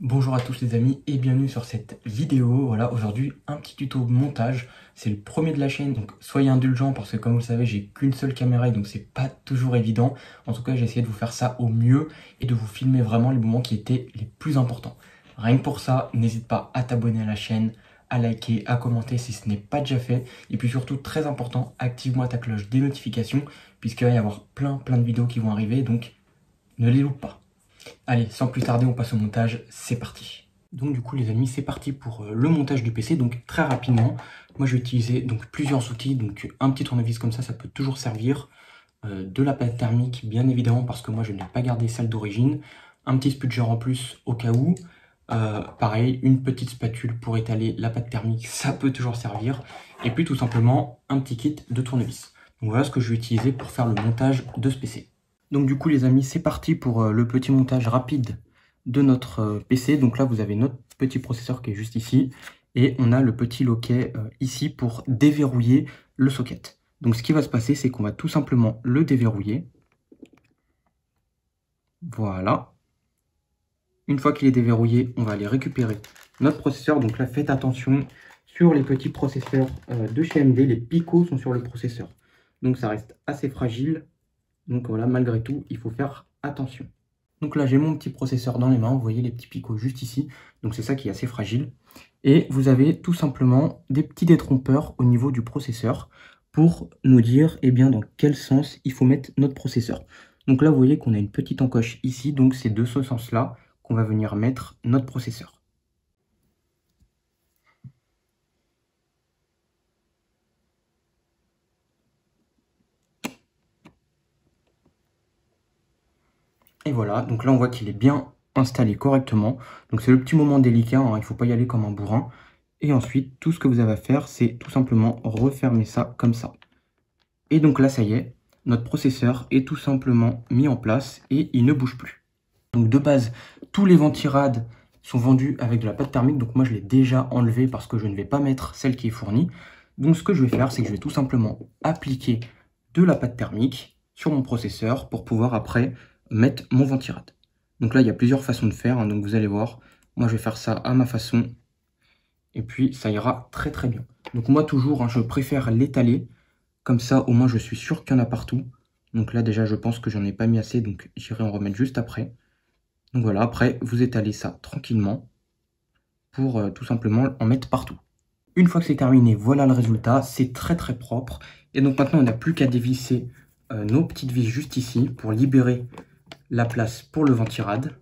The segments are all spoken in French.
Bonjour à tous les amis et bienvenue sur cette vidéo. Voilà, aujourd'hui un petit tuto montage. C'est le premier de la chaîne, donc soyez indulgents parce que comme vous le savez, j'ai qu'une seule caméra et donc c'est pas toujours évident. En tout cas, j'ai essayé de vous faire ça au mieux et de vous filmer vraiment les moments qui étaient les plus importants. Rien que pour ça, n'hésite pas à t'abonner à la chaîne, à liker, à commenter si ce n'est pas déjà fait. Et puis surtout, très important, active-moi ta cloche des notifications puisqu'il va y avoir plein de vidéos qui vont arriver, donc ne les loupe pas. Allez, sans plus tarder, on passe au montage, c'est parti. Donc du coup les amis, c'est parti pour le montage du PC, donc très rapidement. Moi je vais utiliser donc plusieurs outils, donc un petit tournevis comme ça peut toujours servir. De la pâte thermique bien évidemment parce que moi je n'ai pas gardé celle d'origine. Un petit spudger en plus au cas où. Pareil, une petite spatule pour étaler la pâte thermique, ça peut toujours servir. Et puis tout simplement un petit kit de tournevis. Donc voilà ce que je vais utiliser pour faire le montage de ce PC. Donc du coup les amis, c'est parti pour le petit montage rapide de notre PC. Donc là vous avez notre petit processeur qui est juste ici. Et on a le petit loquet ici pour déverrouiller le socket. Donc ce qui va se passer, c'est qu'on va tout simplement le déverrouiller. Voilà. Une fois qu'il est déverrouillé, on va aller récupérer notre processeur. Donc là, faites attention sur les petits processeurs de chez AMD. Les picots sont sur le processeur. Donc ça reste assez fragile. Donc voilà, malgré tout, il faut faire attention. Donc là, j'ai mon petit processeur dans les mains. Vous voyez les petits picots juste ici. Donc c'est ça qui est assez fragile. Et vous avez tout simplement des petits détrompeurs au niveau du processeur pour nous dire dans quel sens il faut mettre notre processeur. Donc là, vous voyez qu'on a une petite encoche ici. Donc c'est de ce sens-là qu'on va venir mettre notre processeur. Et voilà, donc là on voit qu'il est bien installé correctement. Donc c'est le petit moment délicat, hein, il ne faut pas y aller comme un bourrin. Et ensuite, tout ce que vous avez à faire, c'est tout simplement refermer ça comme ça. Et donc là, ça y est, notre processeur est tout simplement mis en place et il ne bouge plus. Donc de base, tous les ventirades sont vendus avec de la pâte thermique. Donc moi, je l'ai déjà enlevé parce que je ne vais pas mettre celle qui est fournie. Donc ce que je vais faire, c'est que je vais tout simplement appliquer de la pâte thermique sur mon processeur pour pouvoir après mettre mon ventirad. Donc là, il y a plusieurs façons de faire, hein, donc vous allez voir. Moi, je vais faire ça à ma façon. Et puis, ça ira très bien. Donc moi, toujours, hein, je préfère l'étaler. Comme ça, au moins, je suis sûr qu'il y en a partout. Donc là, déjà, je pense que j'en ai pas mis assez, donc j'irai en remettre juste après. Donc voilà, après, vous étalez ça tranquillement pour tout simplement en mettre partout. Une fois que c'est terminé, voilà le résultat. C'est très propre. Et donc maintenant, on n'a plus qu'à dévisser nos petites vis juste ici pour libérer la place pour le ventirad.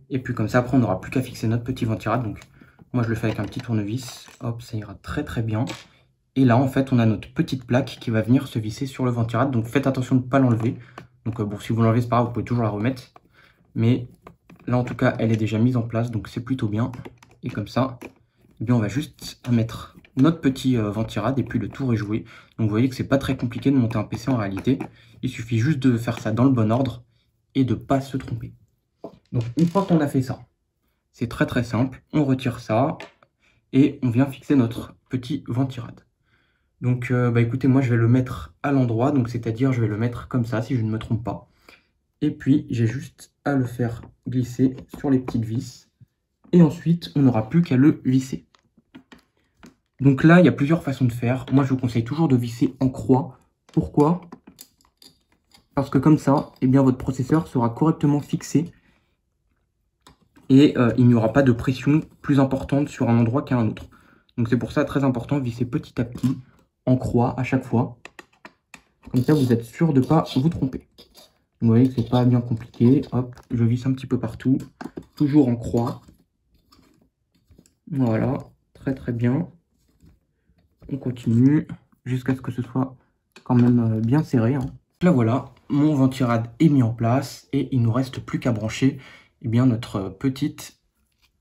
Et puis comme ça, après, on n'aura plus qu'à fixer notre petit ventirad. Donc moi, je le fais avec un petit tournevis. Hop, ça ira très bien. Et là, en fait, on a notre petite plaque qui va venir se visser sur le ventirad. Donc faites attention de ne pas l'enlever. Donc bon, si vous l'enlevez, c'est pas grave, vous pouvez toujours la remettre. Mais là, en tout cas, elle est déjà mise en place, donc c'est plutôt bien. Et comme ça, eh bien, on va juste mettre notre petit ventirad et puis le tour est joué. Donc vous voyez que c'est pas très compliqué de monter un PC en réalité. Il suffit juste de faire ça dans le bon ordre et de ne pas se tromper. Donc une fois qu'on a fait ça, c'est très simple. On retire ça et on vient fixer notre petit ventirad. Donc écoutez, moi je vais le mettre à l'endroit, donc c'est-à-dire je vais le mettre comme ça si je ne me trompe pas. Et puis j'ai juste à le faire glisser sur les petites vis. Et ensuite, on n'aura plus qu'à le visser. Donc là, il y a plusieurs façons de faire. Moi, je vous conseille toujours de visser en croix. Pourquoi? Parce que comme ça, eh bien, votre processeur sera correctement fixé. Et il n'y aura pas de pression plus importante sur un endroit qu'à un autre. Donc c'est pour ça très important, visser petit à petit, en croix à chaque fois. Comme ça, vous êtes sûr de ne pas vous tromper. Vous voyez que c'est pas bien compliqué. Hop, je visse un petit peu partout. Toujours en croix. Voilà, très bien. On continue jusqu'à ce que ce soit quand même bien serré. Hein. Là voilà, mon ventirad est mis en place et il ne nous reste plus qu'à brancher notre petite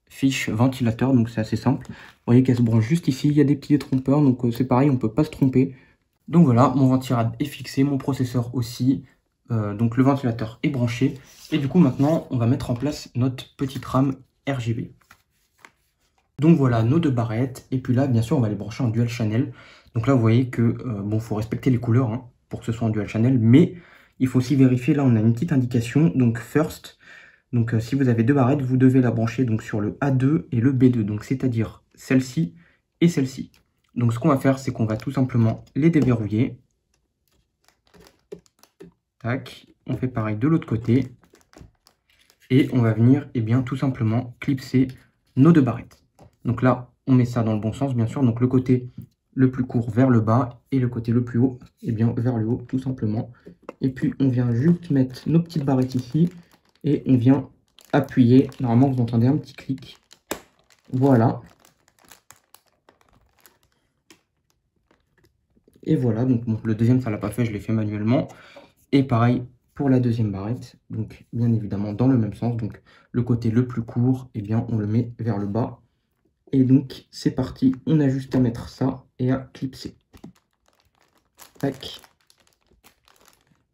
fiche ventilateur. Donc c'est assez simple. Vous voyez qu'elle se branche juste ici. Il y a des petits détrompeurs, donc c'est pareil, on ne peut pas se tromper. Donc voilà, mon ventirad est fixé, mon processeur aussi. Donc le ventilateur est branché. Et du coup maintenant, on va mettre en place notre petite RAM RGB. Donc voilà nos deux barrettes. Et puis là, bien sûr, on va les brancher en dual channel. Donc là, vous voyez que, bon, faut respecter les couleurs pour que ce soit en dual channel. Mais il faut aussi vérifier, là, on a une petite indication. Donc first, Donc si vous avez deux barrettes, vous devez la brancher donc, sur le A2 et le B2, donc c'est-à-dire celle-ci et celle-ci. Donc ce qu'on va faire, c'est qu'on va tout simplement les déverrouiller. Tac, on fait pareil de l'autre côté. Et on va venir tout simplement clipser nos deux barrettes. Donc là, on met ça dans le bon sens, bien sûr. Donc le côté le plus court vers le bas et le côté le plus haut, vers le haut, tout simplement. Et puis, on vient juste mettre nos petites barrettes ici et on vient appuyer. Normalement, vous entendez un petit clic. Voilà. Et voilà, donc bon, le deuxième, ça l'a pas fait, je l'ai fait manuellement. Et pareil pour la deuxième barrette, donc bien évidemment dans le même sens. Donc le côté le plus court, on le met vers le bas. Et donc c'est parti, on a juste à mettre ça et à clipser. Tac.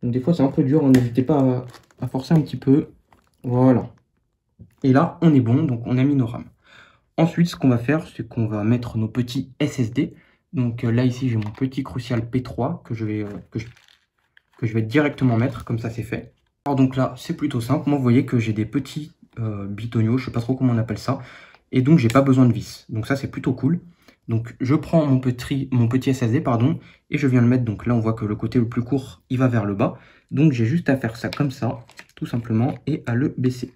Donc des fois c'est un peu dur, n'hésitez pas à forcer un petit peu. Voilà. Et là on est bon, donc on a mis nos RAM. Ensuite ce qu'on va faire, c'est qu'on va mettre nos petits SSD. Donc là ici j'ai mon petit Crucial P3 que je vais directement mettre, comme ça c'est fait. Alors donc là c'est plutôt simple, moi vous voyez que j'ai des petits bitonios, je sais pas trop comment on appelle ça, et donc j'ai pas besoin de vis, donc ça c'est plutôt cool. Donc je prends mon petit SSD pardon, et je viens le mettre, donc là on voit que le côté le plus court il va vers le bas, donc j'ai juste à faire ça comme ça, tout simplement, et à le baisser.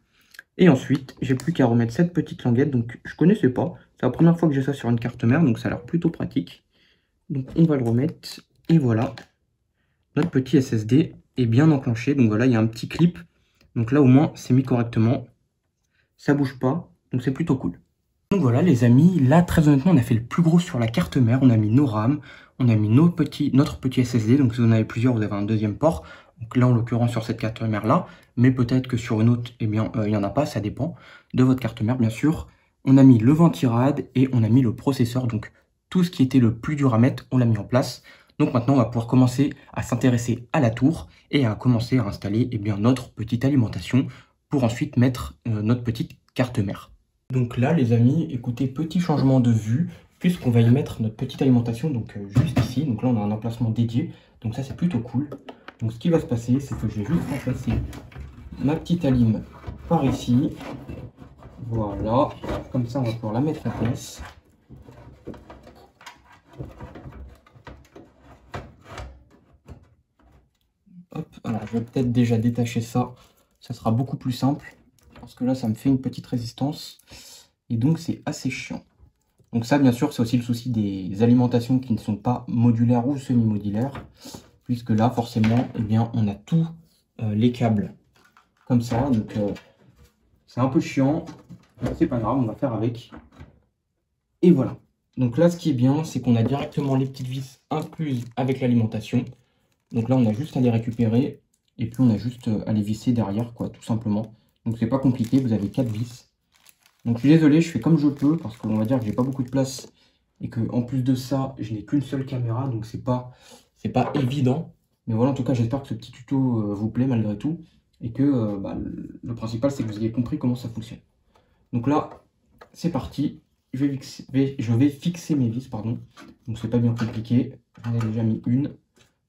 Et ensuite j'ai plus qu'à remettre cette petite languette, donc je connaissais pas, c'est la première fois que j'ai ça sur une carte mère, donc ça a l'air plutôt pratique. Donc on va le remettre, et voilà, notre petit SSD est bien enclenché. Donc voilà, il y a un petit clip. Donc là, au moins, c'est mis correctement. Ça bouge pas. Donc c'est plutôt cool. Donc voilà, les amis. Là, très honnêtement, on a fait le plus gros sur la carte mère. On a mis nos RAM. On a mis notre petit SSD. Donc si vous en avez plusieurs, vous avez un deuxième port. Donc là, en l'occurrence, sur cette carte mère-là. Mais peut-être que sur une autre, il n'y en a pas. Ça dépend de votre carte mère, bien sûr. On a mis le ventirad et on a mis le processeur. Donc tout ce qui était le plus dur à mettre, on l'a mis en place. Donc maintenant, on va pouvoir commencer à s'intéresser à la tour et à commencer à installer notre petite alimentation pour ensuite mettre notre petite carte mère. Donc là, les amis, écoutez, petit changement de vue, puisqu'on va y mettre notre petite alimentation, donc juste ici. Donc là, on a un emplacement dédié, donc ça, c'est plutôt cool. Donc ce qui va se passer, c'est que je vais juste remplacer ma petite alim par ici. Voilà, comme ça, on va pouvoir la mettre en place. Hop, alors je vais peut-être déjà détacher ça, ça sera beaucoup plus simple, parce que là, ça me fait une petite résistance, et donc c'est assez chiant. Donc ça, bien sûr, c'est aussi le souci des alimentations qui ne sont pas modulaires ou semi-modulaires, puisque là, forcément, on a tous les câbles comme ça, donc c'est un peu chiant, mais c'est pas grave, on va faire avec. Et voilà. Donc là, ce qui est bien, c'est qu'on a directement les petites vis incluses avec l'alimentation. Donc là, on a juste à les récupérer, et puis on a juste à les visser derrière, quoi, tout simplement. Donc c'est pas compliqué, vous avez 4 vis. Donc je suis désolé, je fais comme je peux, parce qu'on va dire que j'ai pas beaucoup de place, et que en plus de ça, je n'ai qu'une seule caméra, donc c'est pas évident. Mais voilà, en tout cas, j'espère que ce petit tuto vous plaît malgré tout, et que le principal, c'est que vous ayez compris comment ça fonctionne. Donc là, c'est parti. Je vais fixer mes vis, pardon. Donc c'est pas bien compliqué. J'en ai déjà mis une.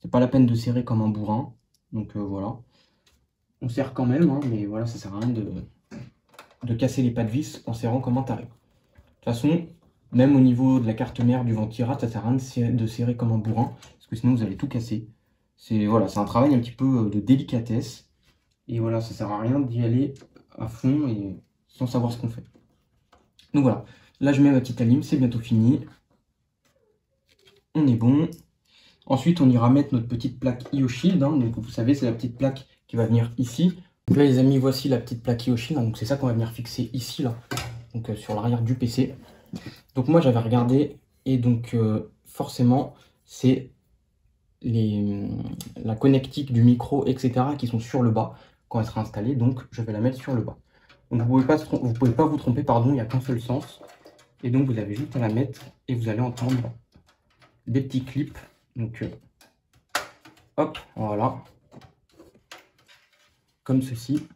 C'est pas la peine de serrer comme un bourrin. Donc voilà. On serre quand même, hein, mais voilà, ça sert à rien de casser les pas de vis en serrant comme un taré. De toute façon, même au niveau de la carte mère du ventirad, ça sert à rien de serrer comme un bourrin, parce que sinon vous allez tout casser. C'est voilà, c'est un travail un petit peu de délicatesse. Et voilà, ça sert à rien d'y aller à fond et sans savoir ce qu'on fait. Donc voilà, là je mets ma petite alim, c'est bientôt fini. On est bon. Ensuite, on ira mettre notre petite plaque IO-Shield. Hein. Donc vous savez, c'est la petite plaque qui va venir ici. Donc là les amis, voici la petite plaque IO-Shield. Hein. Donc c'est ça qu'on va venir fixer ici, là. Donc sur l'arrière du PC. Donc moi j'avais regardé et donc forcément c'est la connectique du micro, etc. qui sont sur le bas quand elle sera installée. Donc je vais la mettre sur le bas. Donc vous pouvez pas vous tromper, pardon, il n'y a qu'un seul sens. Et donc vous avez juste à la mettre et vous allez entendre des petits clips. Donc hop, voilà. Comme ceci.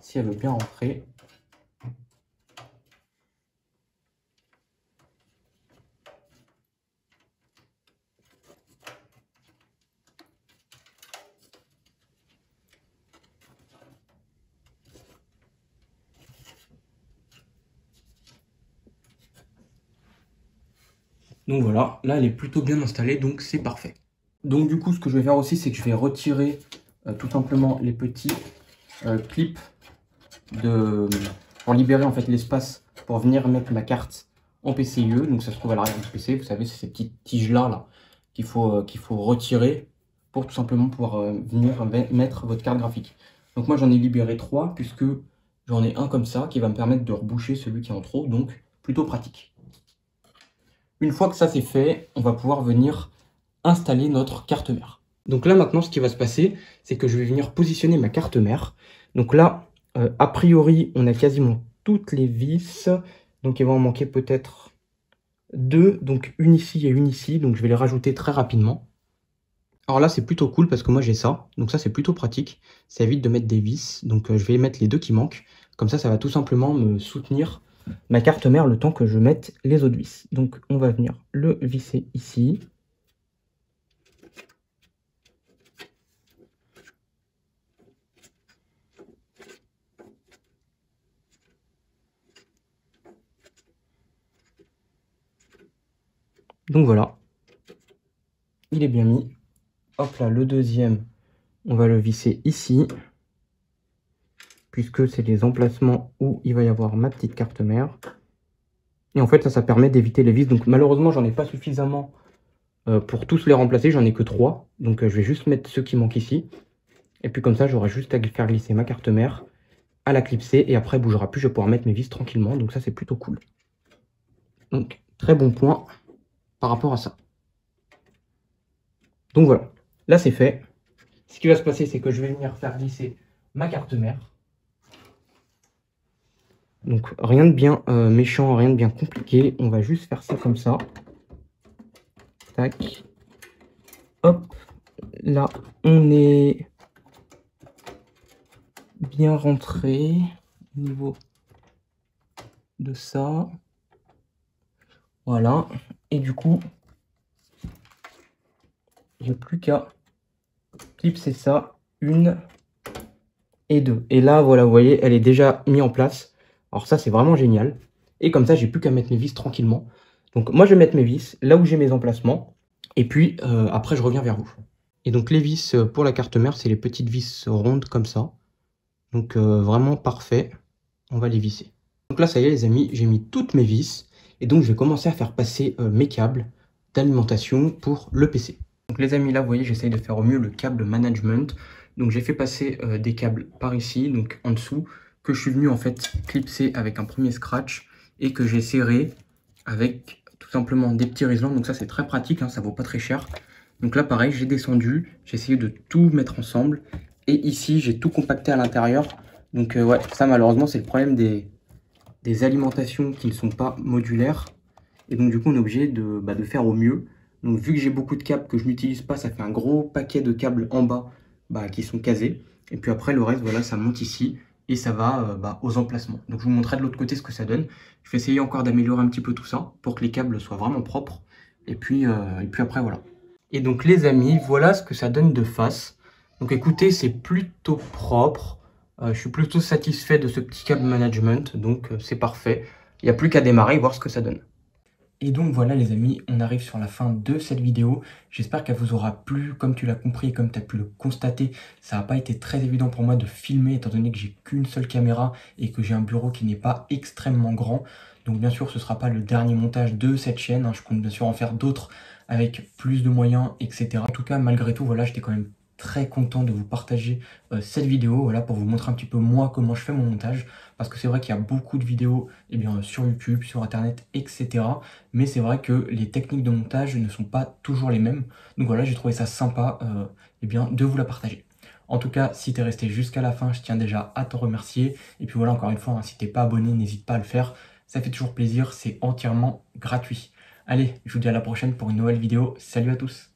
Si elle veut bien rentrer. Donc voilà, là elle est plutôt bien installée, donc c'est parfait. Donc du coup, ce que je vais faire aussi, c'est que je vais retirer tout simplement les petits clips pour libérer en fait l'espace pour venir mettre ma carte en PCIe. Donc ça se trouve à l'arrière du PC, vous savez, c'est ces petites tiges là qu'il faut retirer pour tout simplement pouvoir venir mettre votre carte graphique. Donc moi j'en ai libéré 3 puisque j'en ai un comme ça qui va me permettre de reboucher celui qui est en trop, donc plutôt pratique. Une fois que ça c'est fait, on va pouvoir venir installer notre carte mère. Donc là maintenant ce qui va se passer, c'est que je vais venir positionner ma carte mère. Donc là, a priori, on a quasiment toutes les vis. Donc il va en manquer peut-être 2, donc une ici et une ici. Donc je vais les rajouter très rapidement. Alors là c'est plutôt cool parce que moi j'ai ça. Donc ça c'est plutôt pratique. Ça évite de mettre des vis. Donc je vais mettre les 2 qui manquent. Comme ça va tout simplement me soutenir ma carte mère le temps que je mette les autres vis. Donc on va venir le visser ici. Donc voilà, il est bien mis. Hop là, le deuxième, on va le visser ici, puisque c'est les emplacements où il va y avoir ma petite carte mère. Et en fait, ça permet d'éviter les vis. Donc malheureusement, j'en ai pas suffisamment pour tous les remplacer, j'en ai que 3. Donc je vais juste mettre ceux qui manquent ici. Et puis comme ça, j'aurai juste à faire glisser ma carte mère, à la clipser, et après, elle bougera plus, je vais pouvoir mettre mes vis tranquillement. Donc ça, c'est plutôt cool. Donc, très bon point par rapport à ça. Donc voilà, là c'est fait. Ce qui va se passer, c'est que je vais venir faire glisser ma carte mère. Donc rien de bien méchant, rien de bien compliqué. On va juste faire ça comme ça. Tac. Hop. Là, on est bien rentré au niveau de ça. Voilà. Et du coup, j'ai plus qu'à clipser ça. 1 et 2. Et là, voilà, vous voyez, elle est déjà mise en place. Alors ça, c'est vraiment génial. Et comme ça, j'ai plus qu'à mettre mes vis tranquillement. Donc moi, je vais mettre mes vis là où j'ai mes emplacements. Et puis, après, je reviens vers vous. Et donc, les vis pour la carte mère, c'est les petites vis rondes comme ça. Donc, vraiment parfait. On va les visser. Donc là, ça y est, les amis, j'ai mis toutes mes vis. Et donc, je vais commencer à faire passer mes câbles d'alimentation pour le PC. Donc les amis, là, vous voyez, j'essaye de faire au mieux le câble management. Donc j'ai fait passer des câbles par ici, donc en dessous, que je suis venu en fait clipser avec un premier scratch et que j'ai serré avec tout simplement des petits riselants. Donc ça, c'est très pratique, hein, ça vaut pas très cher. Donc là, pareil, j'ai descendu, j'ai essayé de tout mettre ensemble. Et ici, j'ai tout compacté à l'intérieur. Donc ouais, ça malheureusement, c'est le problème des alimentations qui ne sont pas modulaires. Et donc du coup, on est obligé de faire au mieux. Donc vu que j'ai beaucoup de câbles que je n'utilise pas, ça fait un gros paquet de câbles en bas qui sont casés. Et puis après, le reste, voilà, ça monte ici et ça va aux emplacements. Donc je vous montrerai de l'autre côté ce que ça donne. Je vais essayer encore d'améliorer un petit peu tout ça pour que les câbles soient vraiment propres. Et puis après, voilà. Et donc les amis, voilà ce que ça donne de face. Donc écoutez, c'est plutôt propre. Je suis plutôt satisfait de ce petit câble management. Donc c'est parfait. Il n'y a plus qu'à démarrer et voir ce que ça donne. Et donc voilà les amis, on arrive sur la fin de cette vidéo. J'espère qu'elle vous aura plu. Comme tu l'as compris et comme tu as pu le constater, ça n'a pas été très évident pour moi de filmer étant donné que j'ai qu'une seule caméra et que j'ai un bureau qui n'est pas extrêmement grand. Donc bien sûr ce ne sera pas le dernier montage de cette chaîne, hein. Je compte bien sûr en faire d'autres avec plus de moyens, etc. En tout cas malgré tout, voilà, j'étais quand même très content de vous partager cette vidéo, voilà, pour vous montrer un petit peu moi comment je fais mon montage, parce que c'est vrai qu'il y a beaucoup de vidéos sur YouTube, sur internet, etc. Mais c'est vrai que les techniques de montage ne sont pas toujours les mêmes. Donc voilà, j'ai trouvé ça sympa de vous la partager. En tout cas, si tu es resté jusqu'à la fin, je tiens déjà à te remercier. Et puis voilà, encore une fois, hein, si tu n'es pas abonné, n'hésite pas à le faire. Ça fait toujours plaisir, c'est entièrement gratuit. Allez, je vous dis à la prochaine pour une nouvelle vidéo. Salut à tous!